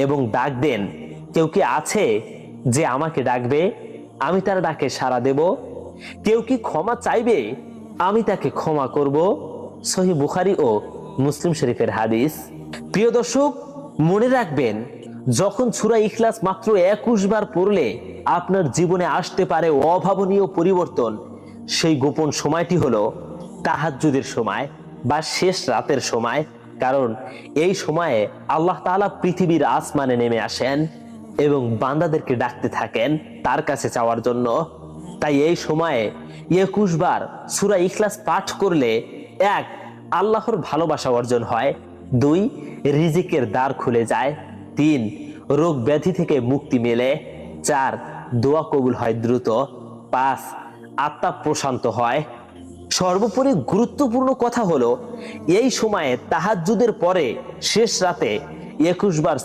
এবং ডাক দেন, কেউ কি আছে যে আমাকে ডাকবে, আমি তার ডাকে সাড়া দেব? কেউ কি ক্ষমা চাইবে, আমি তাকে ক্ষমা করব। সহিহ বুখারী ও মুসলিম শরীফের হাদিস। প্রিয় দর্শক, মনে রাখবেন, যখন সূরা ইখলাস মাত্র 21 বার পড়লে আপনার জীবনে আসতে পারে অভাবনীয় পরিবর্তন। সেই গোপন সময়টি হলো তাহাজ্জুদের সময় বা শেষ রাতের সময়। কারণ এই সময়ে আল্লাহ তাআলা পৃথিবীর আসমানে নেমে আসেন এবং বান্দাদেরকে ডাকতে থাকেন তার কাছে চাওয়ার জন্য। তাই এই সময়ে 21 বার সূরা ইখলাস পাঠ করলে 1. আল্লাহর ভালোবাসা অর্জন হয়, 2. রিজিকের দ্বার খুলে যায়, 3. রোগ ব্যাধি থেকে মুক্তি মেলে, 4. দোয়া কবুল হয় দ্রুত, 5. আত্মা প্রশান্ত হয়। সর্বোপরি গুরুত্বপূর্ণ কথা হলো, এই সময়ে তাহাজ্জুদের পরে শেষ রাতে 21 বার